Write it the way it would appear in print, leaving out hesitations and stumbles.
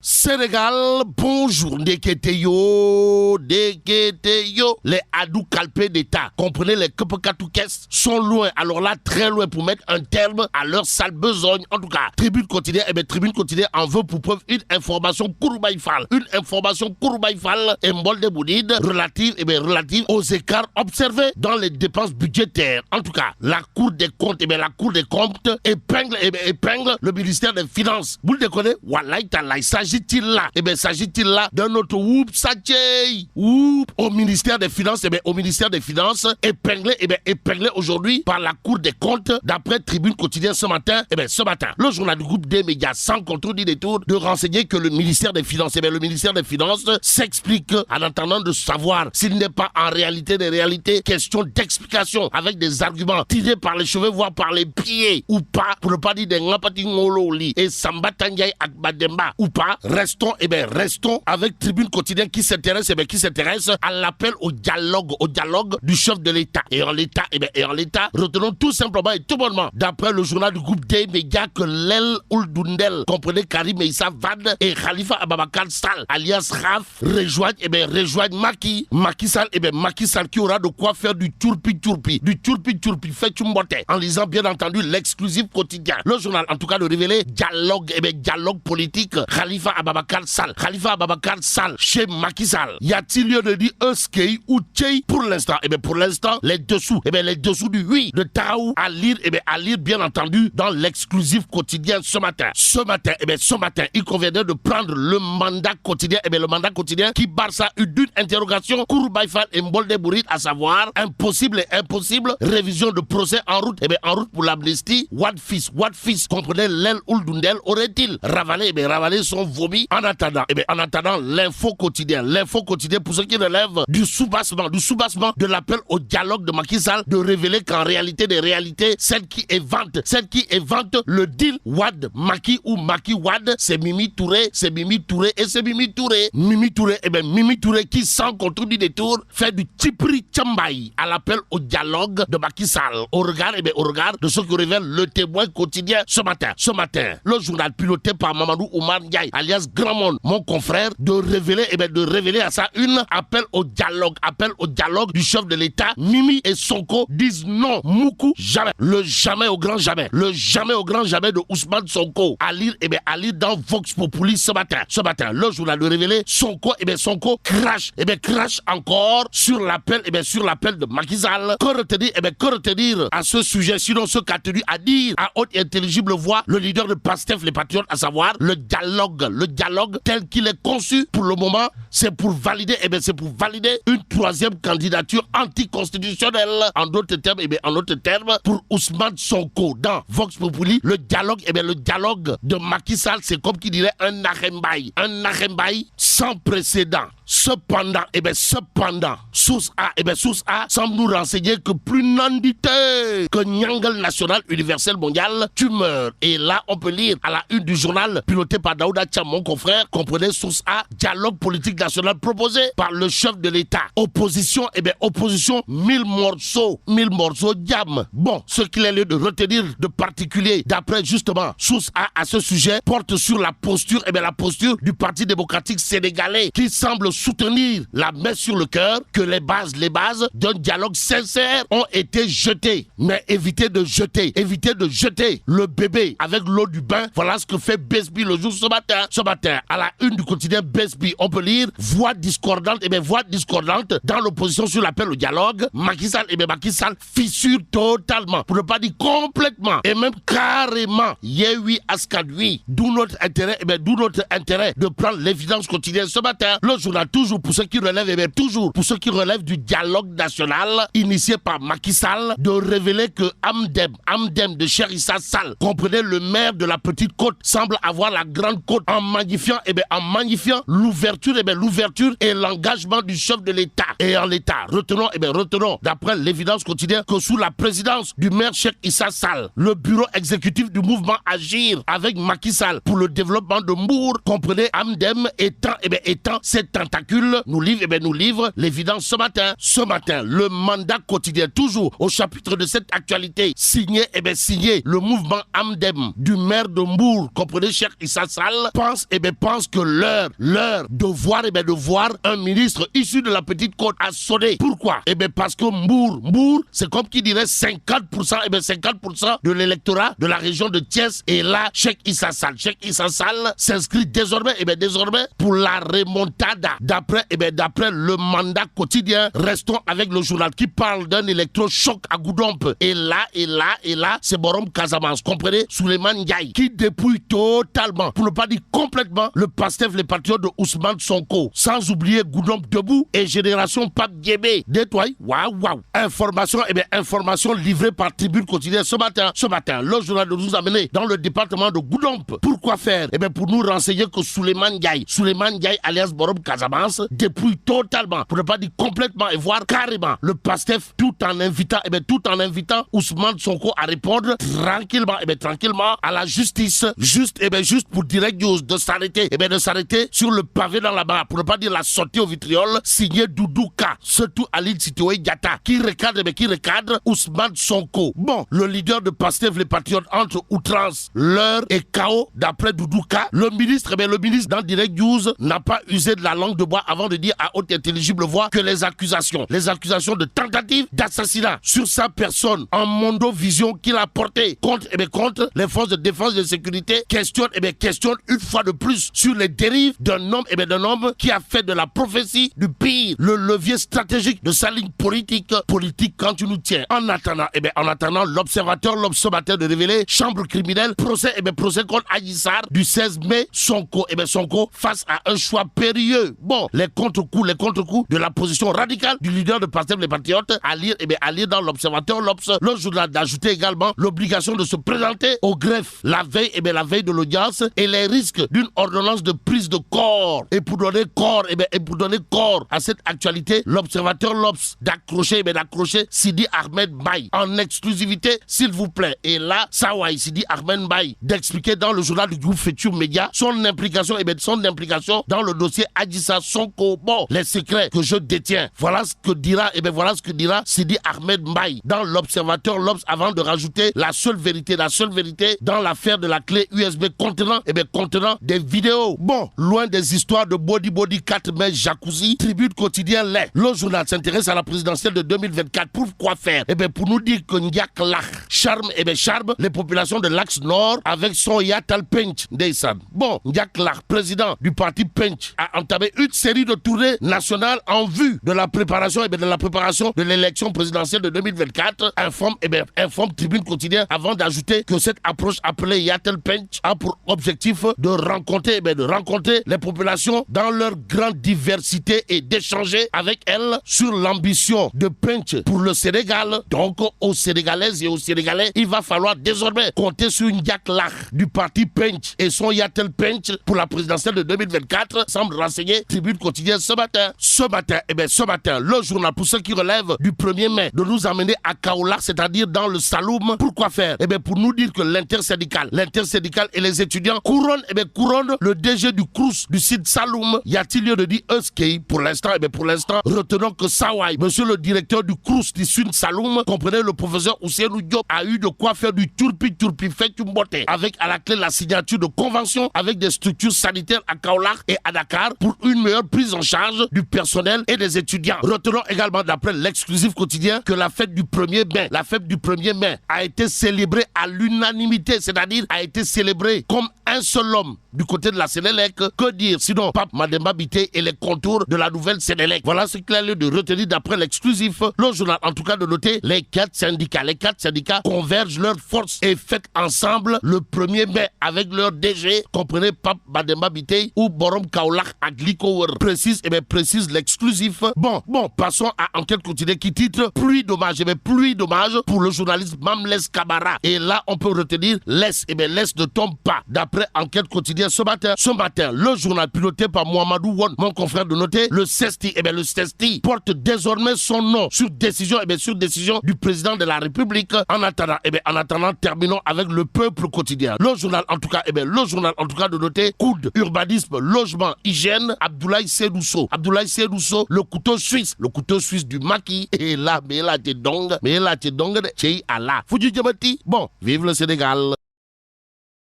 Sénégal, bonjour, Neketeyo, les Adou Kalpé d'État, comprenez les Kepekatoukes sont loin, alors là très loin pour mettre un terme à leur sale besogne. En tout cas, Tribune quotidienne, Tribune quotidienne en veut pour preuve une information Kourbaïfal, et Mbolde Boudid relative, relative aux écarts observés dans les dépenses budgétaires. En tout cas, la Cour des comptes, la Cour des comptes épingle le ministère des Finances. Vous le déconnez? Wallahi Tallah, s'agit-il là d'un autre au ministère des Finances, au ministère des Finances, épinglé aujourd'hui par la Cour des comptes, d'après Tribune quotidienne ce matin, le journal du groupe des médias, sans contrôle ni détour, de renseigner que le ministère des Finances, le ministère des Finances s'explique en attendant de savoir s'il n'est pas en réalité des réalités, question d'explication avec des arguments tirés par les cheveux, voire par les pieds, ou pas, pour ne pas dire des ngapati ngololi et Samba Tandiaï Akbademba, ou pas, restons avec Tribune quotidienne qui s'intéresse à l'appel au dialogue du chef de l'État. Et en l'État, retenons tout simplement et tout bonnement, d'après le journal du groupe des médias, que l'El Ouldundel, comprenez Karim Meïssa Wade et Khalifa Ababakar Sall, alias Raf, rejoignent Macky Sall qui aura de quoi faire du turpi fait chumbote, en lisant bien entendu l'exclusif quotidien. Le journal, en tout cas, de révéler dialogue politique, Khalifa Ababakar Sall chez Macky Sall. Y a-t-il lieu de dire Euskei ou Tchei pour l'instant? Pour l'instant, les dessous du oui de Taou à lire bien entendu dans l'exclusif quotidien ce matin. Ce matin, il conviendrait de prendre le mandat quotidien, le mandat quotidien qui barre ça d'une interrogation Kourbaïfal et Mbolde Boudid, à savoir impossible révision de procès en route pour l'amnistie. What fils, comprenez l'El Ouldundel aurait-il ravalé son vomi en attendant l'info quotidien pour ceux qui relèvent du soubassement de l'appel au dialogue de Macky Sall, de révéler qu'en réalité des réalités, celle qui évente le deal Wade Macky ou Macky Wade, c'est Mimi Touré. Mimi Touré qui, sans contrôle du détour, fait du Tchipri Tchambaï à l'appel au dialogue de Macky Sall, au regard de ce que révèle le Témoin quotidien ce matin, le journal piloté par Mamadou Oumar Ndiaye, alias Grand Monde, mon confrère, de révéler à ça une appel au dialogue du chef de l'État. Mimi et Sonko disent non, Moukou, jamais. Le jamais au grand jamais de Ousmane Sonko. À lire dans Vox Populi ce matin. Le journal de révéler Sonko crache encore sur l'appel de Macky Sall. Que retenir à ce sujet, sinon ce qu'a tenu à dire à haute et intelligible voix le leader de Pastef, les Patriotes, à savoir le dialogue tel qu'il est conçu pour le moment, c'est pour valider une troisième candidature anticonstitutionnelle. En d'autres termes, pour Ousmane Sonko, dans Vox Populi, le dialogue de Macky Sall, c'est comme qui dirait un Narembaï sans précédent. Cependant, source A semble nous renseigner que plus nandité que Nyangal National Universel Mondial, tu meurs. Et là, on peut lire à la une du journal piloté par Daouda Tcham, mon confrère, comprenez source A, dialogue politique national proposé par le chef de l'État. Opposition, 1000 morceaux diam. Bon, ce qu'il est lieu de retenir de particulier, d'après justement source A à ce sujet, porte sur la posture du Parti démocratique sénégalais, qui semble soutenir la main sur le cœur que les bases d'un dialogue sincère ont été jetées. Mais évitez de jeter le bébé avec l'eau du bain. Voilà ce que fait Besby le jour ce matin. À la une du quotidien Besby, on peut lire voix discordante dans l'opposition sur l'appel au dialogue. Macky Sall fissure totalement, pour ne pas dire complètement, et même carrément. Yehui Askadwi. D'où notre intérêt de prendre l'évidence quotidienne ce matin. Le journal, toujours pour ceux qui relèvent du dialogue national initié par Macky Sall, de révéler que Amdem de Cherissa Sall, comprenez le maire de la Petite Côte, semble avoir la Grande Côte, en magnifiant l'ouverture et l'engagement du chef de l'État. Et en l'État, retenons d'après l'évidence quotidienne que sous la présidence du maire Cheikh Issa Sall, le bureau exécutif du mouvement Agir avec Macky Sall pour le développement de Mbour, comprenez Amdem étant cette tentacules, nous livre l'évidence ce matin. Ce matin, le mandat quotidien, toujours au chapitre de cette actualité, signé le mouvement Amdem du maire de Mbour, comprenez, Cheikh Issa Sall, pense que l'heure de voir un ministre issu de la petite côte a sonné. Pourquoi? Parce que Mbour, c'est comme qui dirait 50%, 50% de l'électorat de la région de Thiès. Et là, Cheikh Issa Sall s'inscrit désormais pour la remontada. D'après le mandat quotidien, restons avec le journal qui parle d'un électrochoc à Goudomp. Et là, c'est Borom Casamance, comprenez, Souleymane Ndiaye, qui dépouille totalement, pour ne pas dire complètement, le Pastef, les patriotes de Ousmane Sonko. Sans oublier Goudomp debout et Génération Pape Diébé. Détoile, waouh. Information livrée par Tribune Quotidienne ce matin, le journal de nous amener dans le département de Goudomp. Pourquoi faire? Pour nous renseigner que Souleymane Ndiaye alias Borom Casamance dépouille totalement, pour ne pas dire complètement, et voire carrément le Pastef, tout en invitant Ousmane Sonko à répondre tranquillement à la justice. Juste pour Direct News de s'arrêter sur le pavé dans la barre, pour ne pas dire la sortie au vitriol, signé Doudouka, surtout Aline Sitoé Diatta, qui recadre Ousmane Sonko. Bon, le leader de Pastef, les patriotes, entre outrance, l'heure et chaos, d'après Doudouka. Le ministre dans Direct News n'a pas usé de la langue de bois avant de dire à haute intelligible voix que les accusations de tentative d'assassinat sur sa personne en mondovision qu'il a porté contre les forces de défense et de sécurité questionne une fois de plus sur les dérives d'un homme qui a fait de la prophétie du pire le levier stratégique de sa ligne politique quand tu nous tiens. En attendant, l'observateur ce matin de révéler chambre criminelle, procès contre Adji Sarr du 16 mai, Sonko face à un choix périlleux. Bon, les contre-coups de la position radicale du leader de Pastef les Patriotes à lire dans l'observateur le journal d'ajouter également l'obligation de se présenter au greffe la veille de l'audience et les risques d'une ordonnance de prise de corps. Et pour donner corps à cette actualité, l'observateur d'accrocher Sidi Ahmed Mbaye en exclusivité, s'il vous plaît. Et là, Sidi Ahmed Mbaye d'expliquer dans le journal du groupe Futur Média son implication dans le dossier Adji Sarr Sonko. Bon, les secrets que je détiens. Voilà ce que dira Sidi Ahmed Mbaye dans l'observateur avant de rajouter la seule vérité dans l'affaire de la clé USB contenant des vidéos. Bon, loin des histoires de body 4 mai jacuzzi, Tribune Quotidien l'est. Le journal s'intéresse à la présidentielle de 2024. Pourquoi faire? Pour nous dire que Ndiak Lach charme les populations de l'axe nord avec son Yatal Pench Deysan. Bon, Ndiak Lach, président du parti Pench, a entamé une série de tournées nationales en vue de la préparation de l'élection présidentielle de 2024. Informe Tribune Quotidien avant d'ajouter que cette approche appelée Yatal Pench a pour objectif de rencontrer les populations dans leur grande diversité et d'échanger avec elles sur l'ambition de Pench pour le Sénégal. Donc, aux Sénégalaises et aux Sénégalais, il va falloir désormais compter sur Ndiak Lach du parti Pench et son Yatal Pench pour la présidentielle de 2024, semble renseigner Tribune Quotidienne ce matin. Ce matin, le journal, pour ceux qui relèvent du 1er mai, de nous amener à Kaolack, c'est-à-dire dans le Saloum. Pourquoi faire? Pour nous dire que l'intersyndicale et les étudiants couronnent le DG du CROUS du site Saloum. Y a-t-il lieu de dire Euskei pour l'instant? Retenons que Sawai, monsieur le directeur du CROUS du sud Saloum, comprenez, le professeur Ousseinou Diop, a eu de quoi faire du turpi fait mbote, avec à la clé la signature de conventions avec des structures sanitaires à Kaolack et à Dakar pour une meilleure prise en charge du personnel et des étudiants. Retenons également d'après l'exclusif quotidien que la fête du 1er mai a été célébrée à l'unanimité, c'est-à-dire a été célébrée comme un seul homme du côté de la Sénélec. Que dire sinon Pape Mademba Bitèye et les contours de la nouvelle Sénélec. Voilà ce qu'il a lieu de retenir d'après l'exclusif. Le journal en tout cas de noter les quatre syndicats convergent leurs forces et fêtent ensemble le 1er mai avec leur DG, comprenez Pape Mademba Bitèye ou Borom Kaolack Agliko précise l'exclusif. Bon, passons à Enquête Quotidienne qui titre pluie d'hommage pour le journaliste Mamles Kabara. Et là on peut retenir laisse ne tombe pas d'après Enquête Quotidienne ce matin, le journal piloté par Mohamedou Won, mon confrère de noter, le CESTI porte désormais son nom sur décision du président de la République. En attendant, terminons avec le Peuple Quotidien. Le journal en tout cas de noter, coude, urbanisme, logement, hygiène, Abdoulaye Seydou Sow. Abdoulaye Seydou Sow, le couteau suisse du maquis. Et là, mais là, t'es donc, de Tchei Allah. Foudu Djamati, bon, vive le Sénégal.